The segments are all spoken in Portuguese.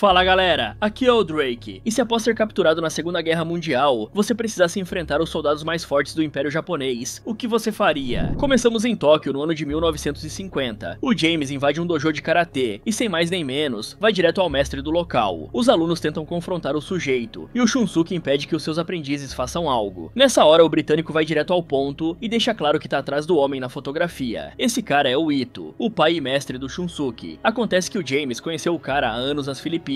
Fala galera, aqui é o Drake, e se após ser capturado na Segunda Guerra Mundial, você precisasse enfrentar os soldados mais fortes do Império Japonês, o que você faria? Começamos em Tóquio no ano de 1950, o James invade um dojo de karatê, e sem mais nem menos, vai direto ao mestre do local. Os alunos tentam confrontar o sujeito, e o Shunsuke impede que os seus aprendizes façam algo. Nessa hora o britânico vai direto ao ponto, e deixa claro que tá atrás do homem na fotografia. Esse cara é o Ito, o pai e mestre do Shunsuke. Acontece que o James conheceu o cara há anos nas Filipinas.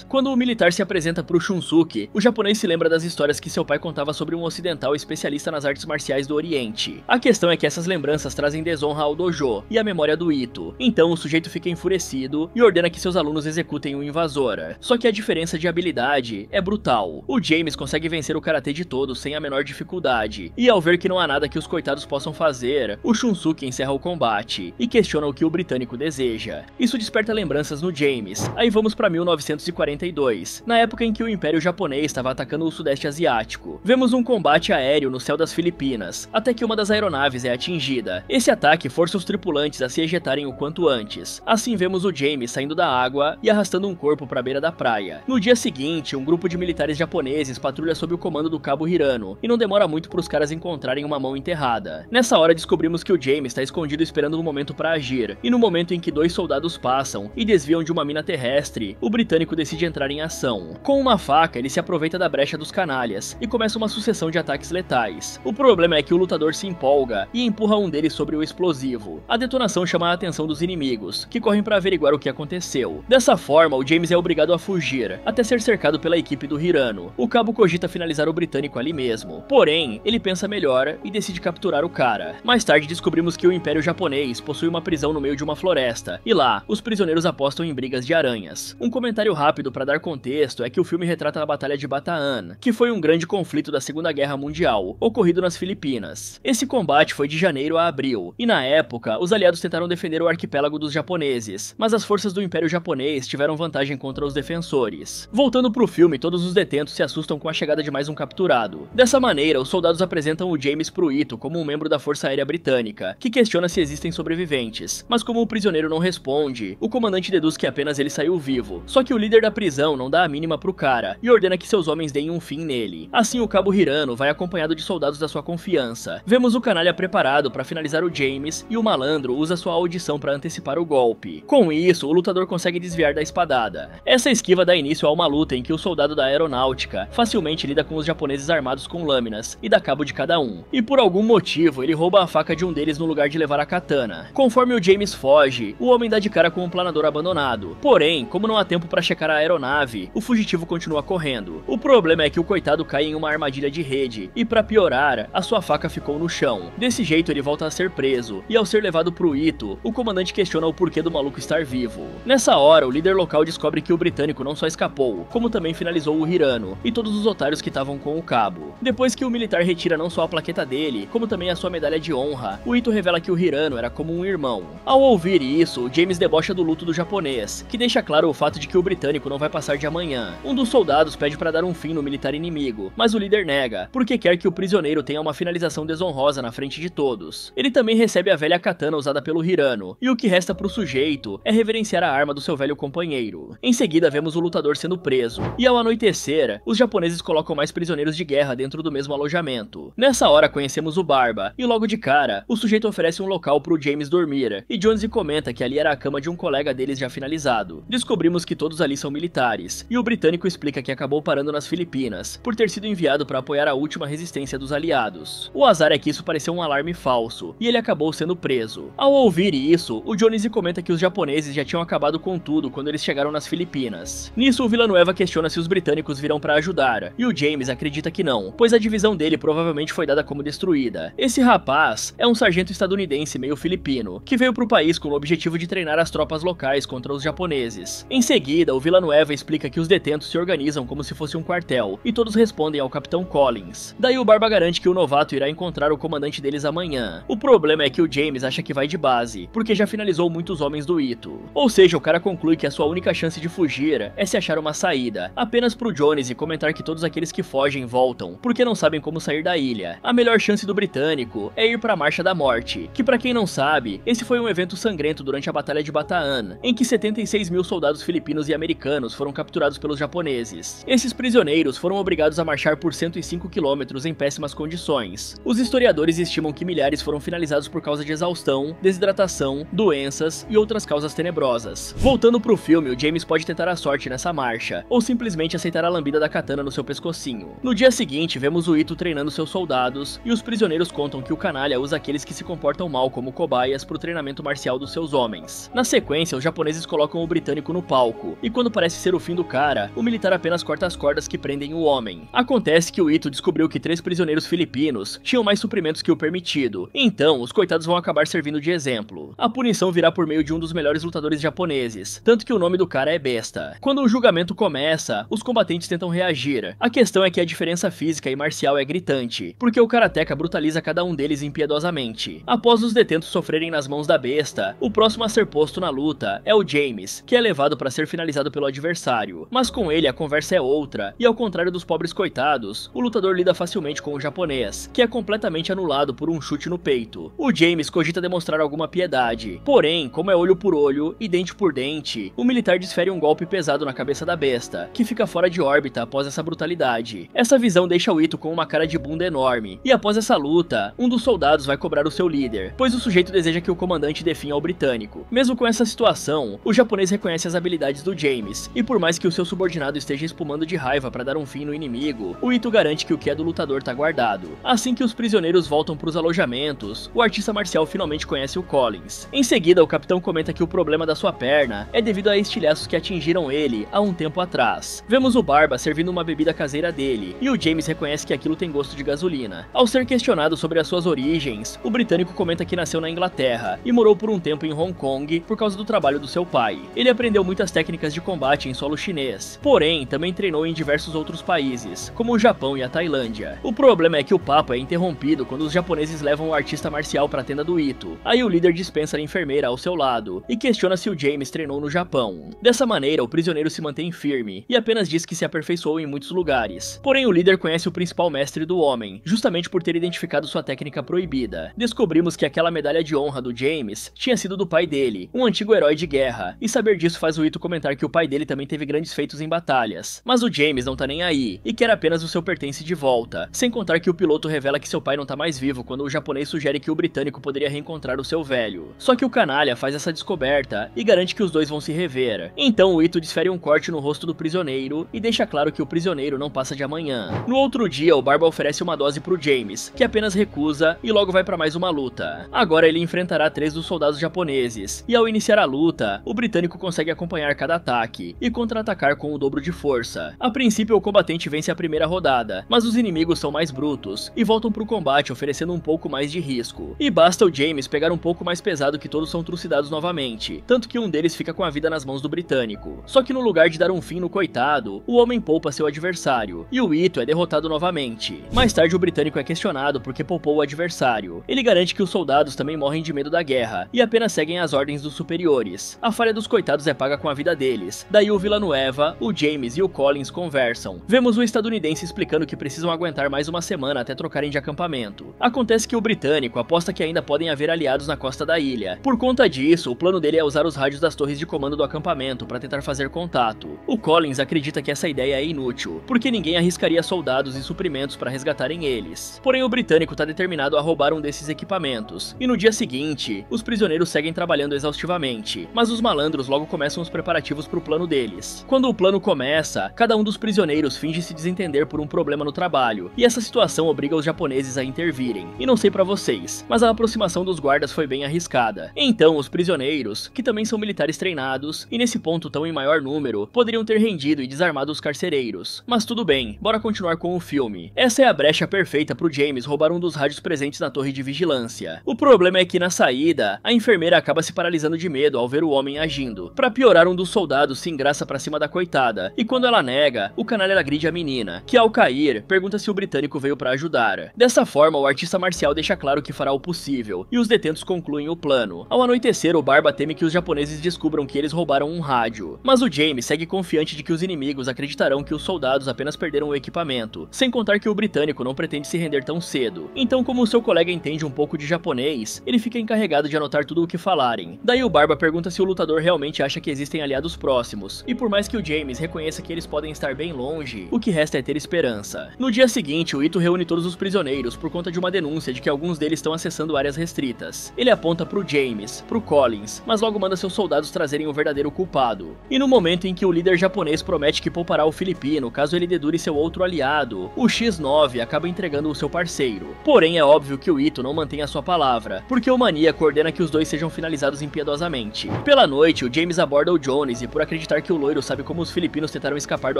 Quando o militar se apresenta pro Shunsuke, o japonês se lembra das histórias que seu pai contava sobre um ocidental especialista nas artes marciais do Oriente. A questão é que essas lembranças trazem desonra ao dojo e à memória do Ito, então o sujeito fica enfurecido e ordena que seus alunos executem o invasor. Só que a diferença de habilidade é brutal. O James consegue vencer o karatê de todos sem a menor dificuldade, e ao ver que não há nada que os coitados possam fazer, o Shunsuke encerra o combate e questiona o que o britânico deseja. Isso desperta lembranças no James. Aí vamos pra 1942, na época em que o Império Japonês estava atacando o Sudeste Asiático. Vemos um combate aéreo no céu das Filipinas, até que uma das aeronaves é atingida. Esse ataque força os tripulantes a se ejetarem o quanto antes. Assim vemos o James saindo da água e arrastando um corpo para a beira da praia. No dia seguinte, um grupo de militares japoneses patrulha sob o comando do cabo Hirano, e não demora muito para os caras encontrarem uma mão enterrada. Nessa hora descobrimos que o James está escondido esperando um momento para agir, e no momento em que dois soldados passam e desviam de uma mina terrestre, o britânico decide entrar em ação. Com uma faca, ele se aproveita da brecha dos canalhas e começa uma sucessão de ataques letais. O problema é que o lutador se empolga e empurra um deles sobre o explosivo. A detonação chama a atenção dos inimigos, que correm para averiguar o que aconteceu. Dessa forma, o James é obrigado a fugir, até ser cercado pela equipe do Hirano. O cabo cogita finalizar o britânico ali mesmo. Porém, ele pensa melhor e decide capturar o cara. Mais tarde descobrimos que o Império Japonês possui uma prisão no meio de uma floresta, e lá, os prisioneiros apostam em brigas de aranhas. Um comentário rápido para dar contexto é que o filme retrata a Batalha de Bataan, que foi um grande conflito da Segunda Guerra Mundial, ocorrido nas Filipinas. Esse combate foi de janeiro a abril, e na época, os aliados tentaram defender o arquipélago dos japoneses, mas as forças do Império Japonês tiveram vantagem contra os defensores. Voltando pro filme, todos os detentos se assustam com a chegada de mais um capturado. Dessa maneira, os soldados apresentam o James pro Ito como um membro da Força Aérea Britânica, que questiona se existem sobreviventes, mas como o prisioneiro não responde, o comandante deduz que apenas ele saiu vivo. Só que o líder da prisão não dá a mínima pro cara e ordena que seus homens deem um fim nele. Assim, o cabo Hirano vai acompanhado de soldados da sua confiança. Vemos o canalha preparado para finalizar o James e o malandro usa sua audição para antecipar o golpe. Com isso, o lutador consegue desviar da espadada. Essa esquiva dá início a uma luta em que o soldado da aeronáutica facilmente lida com os japoneses armados com lâminas e dá cabo de cada um. E por algum motivo, ele rouba a faca de um deles no lugar de levar a katana. Conforme o James foge, o homem dá de cara com um planador abandonado. Porém, como não há tempo para checar a aeronave, o fugitivo continua correndo. O problema é que o coitado cai em uma armadilha de rede, e pra piorar, a sua faca ficou no chão. Desse jeito ele volta a ser preso, e ao ser levado pro Ito, o comandante questiona o porquê do maluco estar vivo. Nessa hora, o líder local descobre que o britânico não só escapou, como também finalizou o Hirano, e todos os otários que estavam com o cabo. Depois que o militar retira não só a plaqueta dele, como também a sua medalha de honra, o Ito revela que o Hirano era como um irmão. Ao ouvir isso, James debocha do luto do japonês, que deixa claro o fato de que o britânico não vai passar de amanhã. Um dos soldados pede para dar um fim no militar inimigo, mas o líder nega, porque quer que o prisioneiro tenha uma finalização desonrosa na frente de todos. Ele também recebe a velha katana usada pelo Hirano, e o que resta pro sujeito é reverenciar a arma do seu velho companheiro. Em seguida vemos o lutador sendo preso, e ao anoitecer, os japoneses colocam mais prisioneiros de guerra dentro do mesmo alojamento. Nessa hora conhecemos o Barba, e logo de cara, o sujeito oferece um local pro James dormir, e Jonesy comenta que ali era a cama de um colega deles já finalizado. Descobrimos que todos ali são militares, e o britânico explica que acabou parando nas Filipinas, por ter sido enviado para apoiar a última resistência dos aliados. O azar é que isso pareceu um alarme falso, e ele acabou sendo preso. Ao ouvir isso, o Jonesy comenta que os japoneses já tinham acabado com tudo quando eles chegaram nas Filipinas. Nisso, o Villanueva questiona se os britânicos virão para ajudar, e o James acredita que não, pois a divisão dele provavelmente foi dada como destruída. Esse rapaz é um sargento estadunidense meio filipino, que veio pro país com o objetivo de treinar as tropas locais contra os japoneses. Em seguida, o Villanueva explica que os detentos se organizam como se fosse um quartel, e todos respondem ao Capitão Collins. Daí o Barba garante que o novato irá encontrar o comandante deles amanhã. O problema é que o James acha que vai de base, porque já finalizou muitos homens do Ito. Ou seja, o cara conclui que a sua única chance de fugir é se achar uma saída, apenas pro Jonesy comentar que todos aqueles que fogem voltam, porque não sabem como sair da ilha. A melhor chance do britânico é ir pra Marcha da Morte, que pra quem não sabe, esse foi um evento sangrento durante a Batalha de Bataan, em que 76 mil soldados filipinos e americanos foram capturados pelos japoneses. Esses prisioneiros foram obrigados a marchar por 105 quilômetros em péssimas condições. Os historiadores estimam que milhares foram finalizados por causa de exaustão, desidratação, doenças e outras causas tenebrosas. Voltando pro filme, o James pode tentar a sorte nessa marcha, ou simplesmente aceitar a lambida da katana no seu pescocinho. No dia seguinte, vemos o Ito treinando seus soldados, e os prisioneiros contam que o canalha usa aqueles que se comportam mal como cobaias pro treinamento marcial dos seus homens. Na sequência, os japoneses colocam o britânico no palco, e quando parece ser o fim do cara, o militar apenas corta as cordas que prendem o homem. Acontece que o Ito descobriu que 3 prisioneiros filipinos tinham mais suprimentos que o permitido, então os coitados vão acabar servindo de exemplo. A punição virá por meio de um dos melhores lutadores japoneses, tanto que o nome do cara é Besta. Quando o julgamento começa, os combatentes tentam reagir. A questão é que a diferença física e marcial é gritante, porque o karateka brutaliza cada um deles impiedosamente. Após os detentos sofrerem nas mãos da Besta, o próximo a ser posto na luta é o James, que é levado para ser finalizado pelo adversário. Mas com ele a conversa é outra, e ao contrário dos pobres coitados, o lutador lida facilmente com o japonês, que é completamente anulado por um chute no peito. O James cogita demonstrar alguma piedade, porém, como é olho por olho e dente por dente, o militar desfere um golpe pesado na cabeça da Besta, que fica fora de órbita após essa brutalidade. Essa visão deixa o Ito com uma cara de bunda enorme, e após essa luta, um dos soldados vai cobrar o seu líder, pois o sujeito deseja que o comandante definha o britânico. Mesmo com essa situação, o japonês reconhece as habilidades do James, e por mais que o seu subordinado esteja espumando de raiva para dar um fim no inimigo, o Ito garante que o que é do lutador tá guardado. Assim que os prisioneiros voltam para os alojamentos, o artista marcial finalmente conhece o Collins. Em seguida, o capitão comenta que o problema da sua perna é devido a estilhaços que atingiram ele há um tempo atrás. Vemos o Barba servindo uma bebida caseira dele, e o James reconhece que aquilo tem gosto de gasolina. Ao ser questionado sobre as suas origens, o britânico comenta que nasceu na Inglaterra e morou por um tempo em Hong Kong por causa do trabalho do seu pai. Ele aprendeu muitas técnicas de combate em solo chinês, porém também treinou em diversos outros países, como o Japão e a Tailândia. O problema é que o papo é interrompido quando os japoneses levam o artista marcial para a tenda do Ito. Aí o líder dispensa a enfermeira ao seu lado e questiona se o James treinou no Japão. Dessa maneira, o prisioneiro se mantém firme e apenas diz que se aperfeiçoou em muitos lugares. Porém, o líder conhece o principal mestre do homem, justamente por ter identificado sua técnica proibida. Descobrimos que aquela medalha de honra do James tinha sido do pai dele, um antigo herói de guerra, e saber disso faz o Ito comentar que o pai dele também teve grandes feitos em batalhas. Mas o James não tá nem aí, e quer apenas o seu pertence de volta, sem contar que o piloto revela que seu pai não tá mais vivo quando o japonês sugere que o britânico poderia reencontrar o seu velho. Só que o canalha faz essa descoberta e garante que os dois vão se rever. Então o Ito desfere um corte no rosto do prisioneiro e deixa claro que o prisioneiro não passa de amanhã. No outro dia, o Barba oferece uma dose pro James, que apenas recusa e logo vai pra mais uma luta. Agora ele enfrentará 3 dos soldados japoneses, e ao iniciar a luta, o britânico consegue acompanhar cada ataque e contra-atacar com o dobro de força. A princípio, o combatente vence a primeira rodada, mas os inimigos são mais brutos e voltam pro combate oferecendo um pouco mais de risco. E basta o James pegar um pouco mais pesado que todos são trucidados novamente, tanto que um deles fica com a vida nas mãos do britânico. Só que no lugar de dar um fim no coitado, o homem poupa seu adversário, e o Ito é derrotado novamente. Mais tarde o britânico é questionado porque poupou o adversário. Ele garante que os soldados também morrem de medo da guerra, e apenas seguem as ordens dos superiores. A falha dos coitados é paga com a vida deles. Daí o Villanueva, o James e o Collins conversam. Vemos o estadunidense explicando que precisam aguentar mais uma semana até trocarem de acampamento. Acontece que o britânico aposta que ainda podem haver aliados na costa da ilha. Por conta disso, o plano dele é usar os rádios das torres de comando do acampamento para tentar fazer contato. O Collins acredita que essa ideia é inútil, porque ninguém arriscaria soldados e suprimentos para resgatarem eles. Porém, o britânico está determinado a roubar um desses equipamentos, e no dia seguinte, os prisioneiros seguem trabalhando exaustivamente, mas os malandros logo começam os preparativos para o plano deles. Quando o plano começa, cada um dos prisioneiros finge se desentender por um problema no trabalho, e essa situação obriga os japoneses a intervirem. E não sei pra vocês, mas a aproximação dos guardas foi bem arriscada. Então, os prisioneiros, que também são militares treinados, e nesse ponto tão em maior número, poderiam ter rendido e desarmado os carcereiros. Mas tudo bem, bora continuar com o filme. Essa é a brecha perfeita pro James roubar um dos rádios presentes na torre de vigilância. O problema é que na saída, a enfermeira acaba se paralisando de medo ao ver o homem agindo. Pra piorar, um dos soldados se engraça pra cima da coitada, e quando ela nega, o canalha agride a menina, que ao cair, pergunta se o britânico veio pra ajudar. Dessa forma, o artista marcial deixa claro que fará o possível, e os detentos concluem o plano. Ao anoitecer, o Barba teme que os japoneses descubram que eles roubaram um rádio, mas o James segue confiante de que os inimigos acreditarão que os soldados apenas perderam o equipamento, sem contar que o britânico não pretende se render tão cedo. Então, como o seu colega entende um pouco de japonês, ele fica encarregado de anotar tudo o que falarem. Daí o Barba pergunta se o lutador realmente acha que existem aliados inimigos próximos, e por mais que o James reconheça que eles podem estar bem longe, o que resta é ter esperança. No dia seguinte, o Ito reúne todos os prisioneiros por conta de uma denúncia de que alguns deles estão acessando áreas restritas. Ele aponta pro James, pro Collins, mas logo manda seus soldados trazerem o verdadeiro culpado. E no momento em que o líder japonês promete que poupará o filipino caso ele dedure seu outro aliado, o X9 acaba entregando o seu parceiro. Porém, é óbvio que o Ito não mantém a sua palavra, porque o maníaco ordena que os dois sejam finalizados impiedosamente. Pela noite, o James aborda o Jones e por acreditar que o loiro sabe como os filipinos tentaram escapar do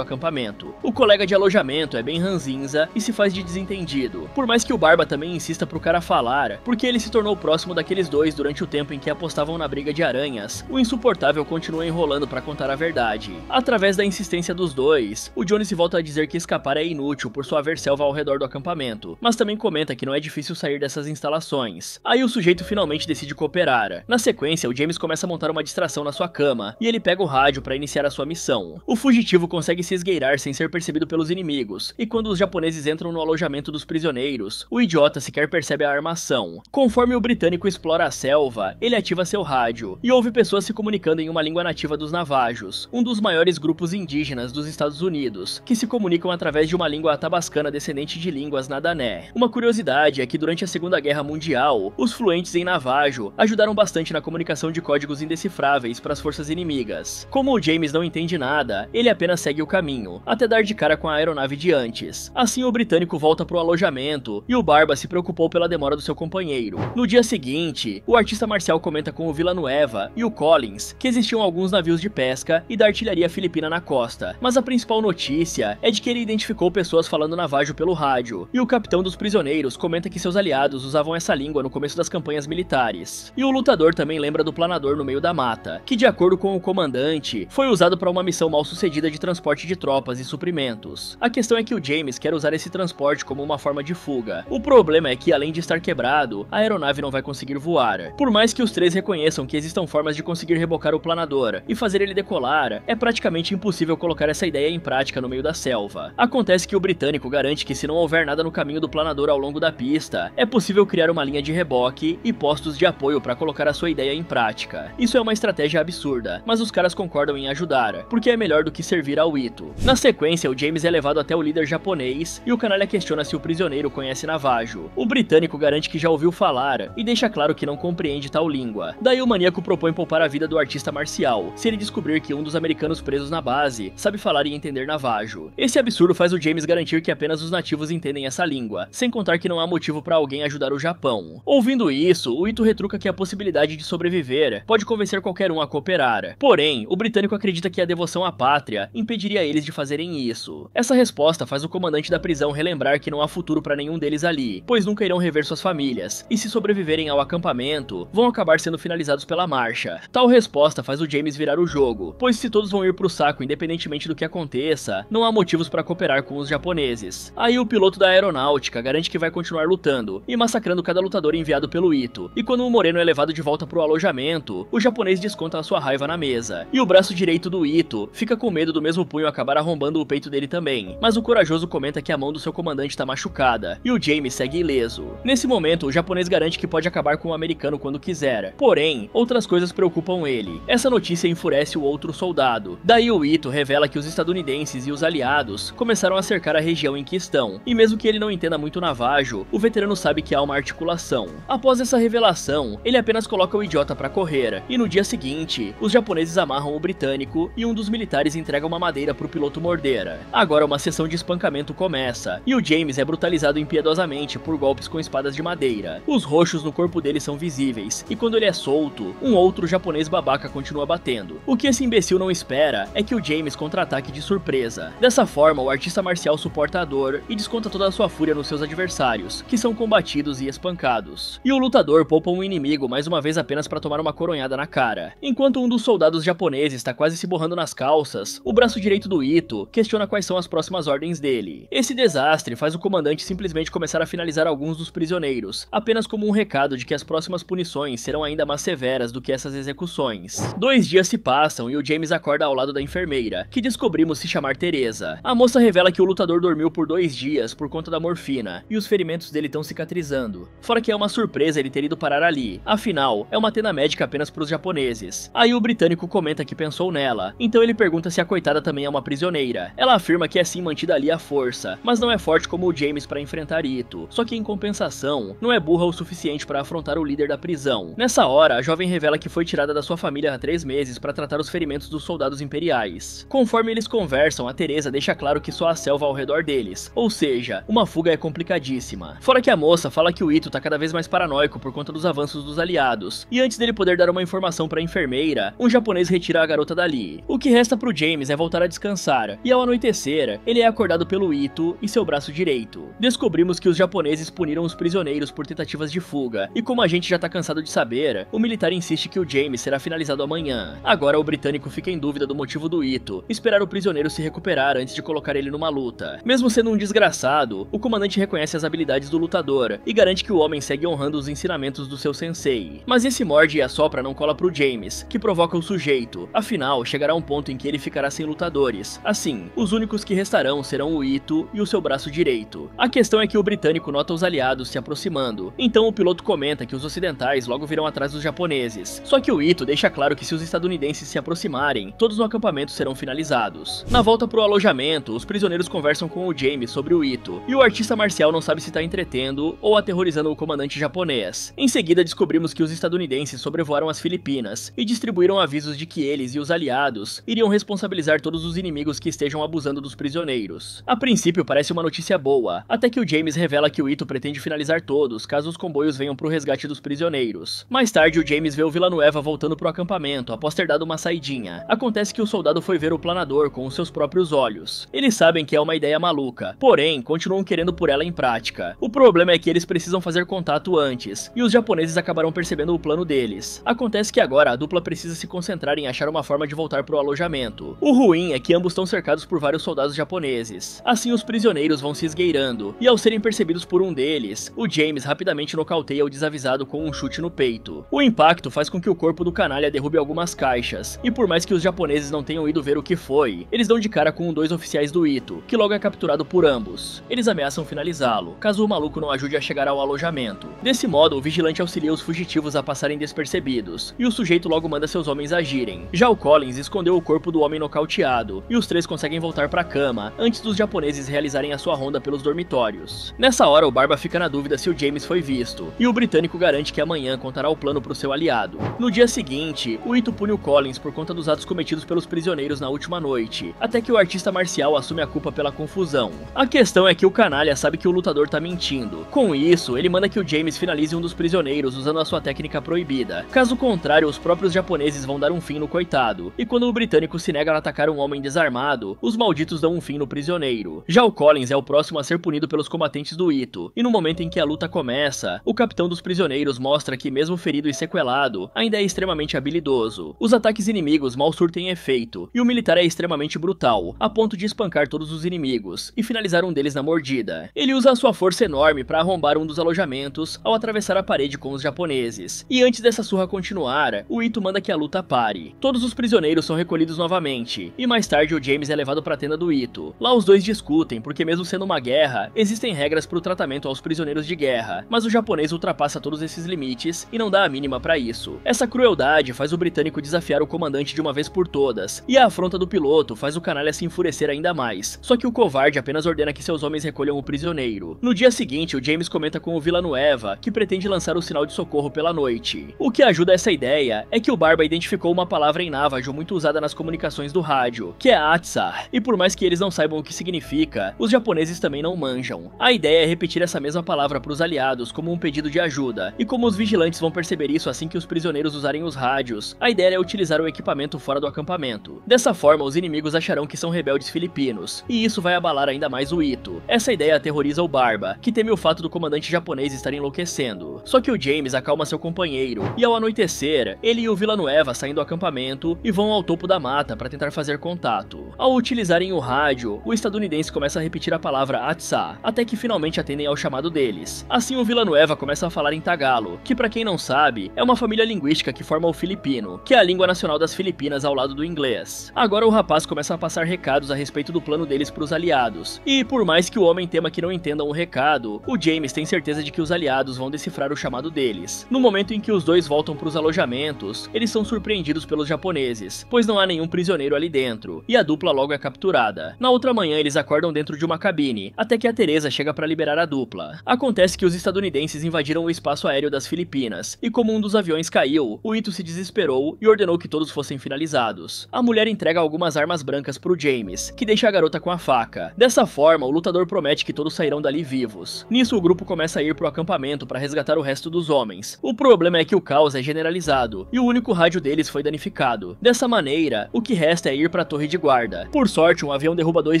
acampamento. O colega de alojamento é bem ranzinza e se faz de desentendido, por mais que o Barba também insista pro cara falar, porque ele se tornou próximo daqueles dois durante o tempo em que apostavam na briga de aranhas, o insuportável continua enrolando pra contar a verdade. Através da insistência dos dois, o Jones volta a dizer que escapar é inútil por só haver selva ao redor do acampamento, mas também comenta que não é difícil sair dessas instalações. Aí o sujeito finalmente decide cooperar. Na sequência, o James começa a montar uma distração na sua cama, e ele pega o rádio para iniciar a sua missão. O fugitivo consegue se esgueirar sem ser percebido pelos inimigos, e quando os japoneses entram no alojamento dos prisioneiros, o idiota sequer percebe a armação. Conforme o britânico explora a selva, ele ativa seu rádio, e ouve pessoas se comunicando em uma língua nativa dos Navajos, um dos maiores grupos indígenas dos Estados Unidos, que se comunicam através de uma língua atabascana descendente de línguas nadané. Uma curiosidade é que durante a Segunda Guerra Mundial, os fluentes em Navajo ajudaram bastante na comunicação de códigos indecifráveis para as forças inimigas. Como o James não entende nada, ele apenas segue o caminho, até dar de cara com a aeronave de antes. Assim o britânico volta pro alojamento, e o Barba se preocupou pela demora do seu companheiro. No dia seguinte, o artista marcial comenta com o Villanueva e o Collins que existiam alguns navios de pesca e da artilharia filipina na costa, mas a principal notícia é de que ele identificou pessoas falando navajo pelo rádio, e o capitão dos prisioneiros comenta que seus aliados usavam essa língua no começo das campanhas militares. E o lutador também lembra do planador no meio da mata, que de acordo com o comandante, foi usado para uma missão mal sucedida de transporte de tropas e suprimentos. A questão é que o James quer usar esse transporte como uma forma de fuga. O problema é que, além de estar quebrado, a aeronave não vai conseguir voar. Por mais que os três reconheçam que existam formas de conseguir rebocar o planador e fazer ele decolar, é praticamente impossível colocar essa ideia em prática no meio da selva. Acontece que o britânico garante que se não houver nada no caminho do planador ao longo da pista, é possível criar uma linha de reboque e postos de apoio para colocar a sua ideia em prática. Isso é uma estratégia absurda, mas os caras concordam em ajudar, porque é melhor do que servir ao Ito. Na sequência, o James é levado até o líder japonês e o canalha questiona se o prisioneiro conhece Navajo. O britânico garante que já ouviu falar e deixa claro que não compreende tal língua. Daí o maníaco propõe poupar a vida do artista marcial, se ele descobrir que um dos americanos presos na base sabe falar e entender Navajo. Esse absurdo faz o James garantir que apenas os nativos entendem essa língua, sem contar que não há motivo para alguém ajudar o Japão. Ouvindo isso, o Ito retruca que a possibilidade de sobreviver pode convencer qualquer um a cooperar. Porém, o britânico acredita que a devoção à pátria impediria eles de fazerem isso. Essa resposta faz o comandante da prisão relembrar que não há futuro para nenhum deles ali, pois nunca irão rever suas famílias, e se sobreviverem ao acampamento, vão acabar sendo finalizados pela marcha. Tal resposta faz o James virar o jogo, pois se todos vão ir pro saco independentemente do que aconteça, não há motivos para cooperar com os japoneses. Aí o piloto da aeronáutica garante que vai continuar lutando e massacrando cada lutador enviado pelo Ito, e quando o moreno é levado de volta pro alojamento, o japonês desconta a sua raiva na mesa, e o braço direito do Ito fica com medo do mesmo punho acabar arrombando o peito dele também, mas o corajoso comenta que a mão do seu comandante tá machucada, e o James segue ileso. Nesse momento, o japonês garante que pode acabar com o americano quando quiser, porém, outras coisas preocupam ele. Essa notícia enfurece o outro soldado. Daí o Ito revela que os estadunidenses e os aliados começaram a cercar a região em que estão, e mesmo que ele não entenda muito navajo, o veterano sabe que há uma articulação. Após essa revelação, ele apenas coloca o idiota pra correr, e no dia seguinte, os japoneses amarram o britânico e um dos militares entrega uma madeira pro piloto morder. Agora uma sessão de espancamento começa, e o James é brutalizado impiedosamente por golpes com espadas de madeira. Os roxos no corpo dele são visíveis, e quando ele é solto, um outro japonês babaca continua batendo. O que esse imbecil não espera é que o James contra-ataque de surpresa. Dessa forma, o artista marcial suporta a dor e desconta toda a sua fúria nos seus adversários, que são combatidos e espancados. E o lutador poupa um inimigo mais uma vez apenas para tomar uma coronhada na cara. Enquanto um dos soldados japoneses está quase se borrando nas calças, o braço direito do Ito questiona quais são as próximas ordens dele. Esse desastre faz o comandante simplesmente começar a finalizar alguns dos prisioneiros, apenas como um recado de que as próximas punições serão ainda mais severas do que essas execuções. 2 dias se passam e o James acorda ao lado da enfermeira, que descobrimos se chamar Teresa. A moça revela que o lutador dormiu por 2 dias por conta da morfina, e os ferimentos dele estão cicatrizando. Fora que é uma surpresa ele ter ido parar ali, afinal, é uma tenda médica apenas para os japoneses. Aí o britânico comenta que pensou nela, então ele pergunta se a coitada também é uma prisioneira. Ela afirma que é sim mantida ali à força, mas não é forte como o James para enfrentar Ito, só que em compensação, não é burra o suficiente para afrontar o líder da prisão. Nessa hora, a jovem revela que foi tirada da sua família há 3 meses para tratar os ferimentos dos soldados imperiais. Conforme eles conversam, a Teresa deixa claro que só há selva ao redor deles, ou seja, uma fuga é complicadíssima. Fora que a moça fala que o Ito tá cada vez mais paranoico por conta dos avanços dos aliados, e antes dele poder dar uma informação para a enfermeira, um japonês retira a garota dali. O que resta pro James é voltar a descansar, e ao anoitecer, ele é acordado pelo Ito e seu braço direito. Descobrimos que os japoneses puniram os prisioneiros por tentativas de fuga, e como a gente já tá cansado de saber, o militar insiste que o James será finalizado amanhã. Agora o britânico fica em dúvida do motivo do Ito esperar o prisioneiro se recuperar antes de colocar ele numa luta. Mesmo sendo um desgraçado, o comandante reconhece as habilidades do lutador e garante que o homem segue honrando os ensinamentos do seu sensei. Mas esse morde e assopra não cola pro James, que provoca o sujeito. Afinal, chegará um ponto em que ele ficará sem lutadores. Assim, os únicos que restarão serão o Ito e o seu braço direito. A questão é que o britânico nota os aliados se aproximando, então o piloto comenta que os ocidentais logo virão atrás dos japoneses. Só que o Ito deixa claro que se os estadunidenses se aproximarem, todos no acampamento serão finalizados. Na volta pro alojamento, os prisioneiros conversam com o James sobre o Ito, e o artista marcial não sabe se tá entretendo ou aterrorizando o comandante japonês. Em seguida, descobrimos que os estadunidenses sobrevoaram as Filipinas e distribuíram avisos de que eles e os aliados iriam responsabilizar todos os inimigos que estejam abusando dos prisioneiros. A princípio parece uma notícia boa, até que o James revela que o Ito pretende finalizar todos caso os comboios venham pro resgate dos prisioneiros. Mais tarde, o James vê o Villanueva voltando pro acampamento após ter dado uma saidinha. Acontece que o soldado foi ver o planador com os seus próprios olhos. Eles sabem que é uma ideia maluca, porém, continuam querendo por ela em prática. O problema é que eles precisam fazer contato antes, e os japoneses acabarão percebendo o plano deles. Acontece que agora a dupla precisa se concentrar em achar uma forma de voltar pro alojamento. O ruim é que ambos estão cercados por vários soldados japoneses. Assim, os prisioneiros vão se esgueirando, e ao serem percebidos por um deles, o James rapidamente nocauteia o desavisado com um chute no peito. O impacto faz com que o corpo do canalha derrube algumas caixas, e por mais que os japoneses não tenham ido ver o que foi, eles dão de cara com 2 oficiais do Ito, que logo é capturado por ambos. Eles ameaçam finalizá-lo, caso o maluco não ajude a chegar ao alojamento. Desse modo, o vigilante auxilia os fugitivos a passarem despercebidos, e o sujeito logo manda seus homens agirem. Já o Collins escondeu o corpo do homem nocauteado, e os 3 conseguem voltar pra cama, antes dos japoneses realizarem a sua ronda pelos dormitórios. Nessa hora, o Barba fica na dúvida se o James foi visto, e o britânico garante que amanhã contará o plano pro seu aliado. No dia seguinte, o Ito pune o Collins por conta dos atos cometidos pelos prisioneiros na última noite, até que o artista marcial assume a culpa pela confusão. A questão é que o canalha sabe que o lutador tá mentindo. Com isso, ele manda que o James finalize um dos prisioneiros usando a sua técnica proibida. Caso contrário, os próprios japoneses vão dar um fim no coitado, e quando o britânico se nega a atacar um homem desarmado, os malditos dão um fim no prisioneiro. Já o Collins é o próximo a ser punido pelos combatentes do Ito, e no momento em que a luta começa, o capitão dos prisioneiros mostra que mesmo ferido e sequelado, ainda é extremamente habilidoso. Os ataques inimigos mal surtem efeito, e o militar é extremamente brutal, a ponto de espancar todos os inimigos, e finalizar um deles na mordida. Ele usa a sua força enorme para arrombar um dos alojamentos ao atravessar a parede com os japoneses, e antes dessa surra continuar, o Ito manda que a luta pare. Todos os prisioneiros são recolhidos novamente, e mais tarde o James é levado para a tenda do Ito. Lá os dois discutem, porque mesmo sendo uma guerra, existem regras para o tratamento aos prisioneiros de guerra, mas o japonês ultrapassa todos esses limites e não dá a mínima para isso. Essa crueldade faz o britânico desafiar o comandante de uma vez por todas, e a afronta do piloto faz o canalha se enfurecer ainda mais, só que o covarde apenas ordena que seus homens recolham o prisioneiro. No dia seguinte, o James comenta com o Villanueva que pretende lançar o sinal de socorro pela noite. O que ajuda essa ideia é que o Barba identificou uma palavra em Navajo muito usada nas comunicações do rádio, que é Atsar, e por mais que eles não saibam o que significa, os japoneses também não manjam. A ideia é repetir essa mesma palavra para os aliados como um pedido de ajuda, e como os vigilantes vão perceber isso assim que os prisioneiros usarem os rádios, a ideia é utilizar o equipamento fora do acampamento. Dessa forma, os inimigos acharão que são rebeldes filipinos, e isso vai abalar ainda mais o Ito. Essa ideia aterroriza o Barba, que teme o fato do comandante japonês estar enlouquecendo. Só que o James acalma seu companheiro, e ao anoitecer, ele e o Villanueva saem do acampamento e vão ao topo da mata para tentar fazer contato. Ao utilizarem o rádio, o estadunidense começa a repetir a palavra Atsa, até que finalmente atendem ao chamado deles. Assim o Villanueva começa a falar em Tagalo, que pra quem não sabe, é uma família linguística que forma o filipino, que é a língua nacional das Filipinas ao lado do inglês. Agora o rapaz começa a passar recados a respeito do plano deles pros aliados, e por mais que o homem tema que não entendam o recado, o James tem certeza de que os aliados vão decifrar o chamado deles. No momento em que os dois voltam pros alojamentos, eles são surpreendidos pelos japoneses, pois não há nenhum prisioneiro ali dentro, e a dupla logo é capturada. Na outra manhã eles acordam dentro de uma cabine, até que a Teresa chega para liberar a dupla. Acontece que os estadunidenses invadiram o espaço aéreo das Filipinas, e como um dos aviões caiu, o Ito se desesperou e ordenou que todos fossem finalizados. A mulher entrega algumas armas brancas pro James, que deixa a garota com a faca. Dessa forma, o lutador promete que todos sairão dali vivos. Nisso, o grupo começa a ir pro acampamento para resgatar o resto dos homens. O problema é que o caos é generalizado, e o único rádio deles foi danificado. Dessa maneira, o que resta é ir pra torre de guarda. Por sorte, um avião derruba 2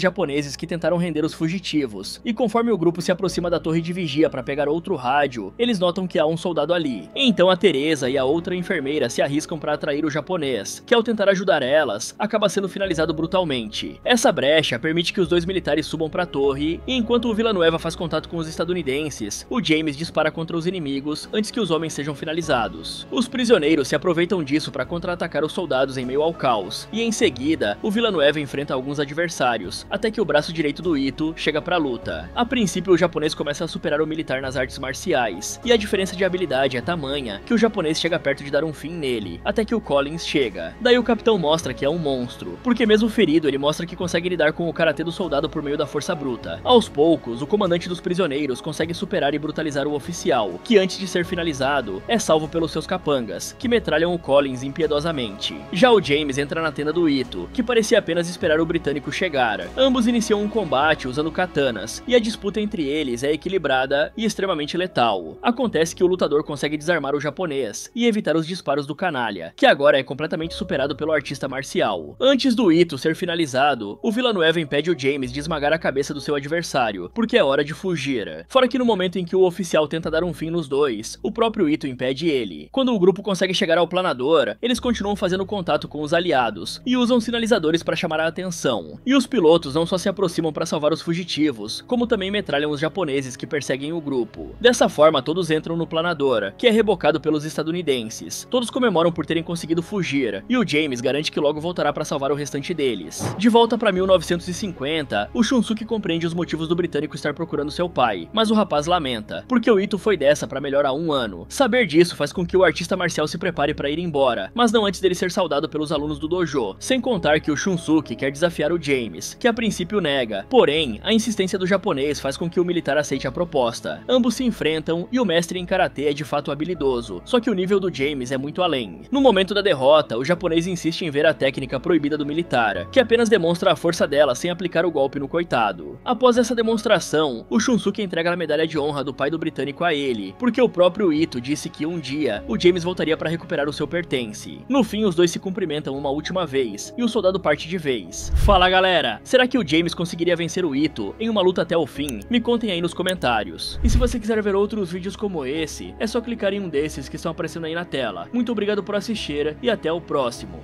japoneses que tentaram render os fugitivos, e conforme o grupo se aproxima da torre de vigia para pegar outro rádio, eles notam que há um soldado ali. Então a Teresa e a outra enfermeira se arriscam para atrair o japonês, que ao tentar ajudar elas, acaba sendo finalizado brutalmente. Essa brecha permite que os 2 militares subam para a torre, e enquanto o Villanueva faz contato com os estadunidenses, o James dispara contra os inimigos antes que os homens sejam finalizados. Os prisioneiros se aproveitam disso para contra-atacar os soldados em meio ao caos, e em seguida, o Villanueva enfrenta alguns adversários, até que o braço direito do Ito chega pra luta. A princípio, o japonês começa a superar o militar nas artes marciais, e a diferença de habilidade é tamanha que o japonês chega perto de dar um fim nele, até que o Collins chega. Daí o capitão mostra que é um monstro, porque mesmo ferido ele mostra que consegue lidar com o karatê do soldado por meio da força bruta. Aos poucos, o comandante dos prisioneiros consegue superar e brutalizar o oficial, que antes de ser finalizado, é salvo pelos seus capangas, que metralham o Collins impiedosamente. Já o James entra na tenda do Ito, que parecia apenas esperar o britânico chegar. Ambos iniciam um combate usando katanas, e a disputa entre eles é equilibrada e extremamente letal. Acontece que o lutador consegue desarmar o japonês e evitar os disparos do canalha, que agora é completamente superado pelo artista marcial. Antes do Ito ser finalizado, o Villanueva impede o James de esmagar a cabeça do seu adversário, porque é hora de fugir. Fora que no momento em que o oficial tenta dar um fim nos dois, o próprio Ito impede ele. Quando o grupo consegue chegar ao planador, eles continuam fazendo contato com os aliados, e usam sinalizadores para chamar a atenção. E os pilotos não só se aproximam para salvar os fugitivos, como também metralham os japoneses que perseguem o grupo. Dessa forma, todos entram no planador, que é rebocado pelos estadunidenses. Todos comemoram por terem conseguido fugir, e o James garante que logo voltará para salvar o restante deles. De volta para 1950, o Shunsuke compreende os motivos do britânico estar procurando seu pai, mas o rapaz lamenta, porque o Ito foi dessa para melhor há um ano. Saber disso faz com que o artista marcial se prepare para ir embora, mas não antes dele ser saudado pelos alunos do dojo, sem contar que o Shunsuke quer desafiar o James, que a princípio nega, porém, a insistência do japonês faz com que o militar aceite a proposta. Ambos se enfrentam e o mestre em karatê é de fato habilidoso, só que o nível do James é muito além. No momento da derrota, o japonês insiste em ver a técnica proibida do militar, que apenas demonstra a força dela sem aplicar o golpe no coitado. Após essa demonstração, o Shunsuke entrega a medalha de honra do pai do britânico a ele, porque o próprio Ito disse que um dia o James voltaria para recuperar o seu pertence. No fim, os dois se cumprimentam uma última vez, e o soldado parte de vez. Fala galera, será que o James conseguiria vencer o Ito em uma luta até o fim? Me contem aí nos comentários. E se você quiser ver outros vídeos como esse, é só clicar em um desses que estão aparecendo aí na tela. Muito obrigado por assistir e até o próximo.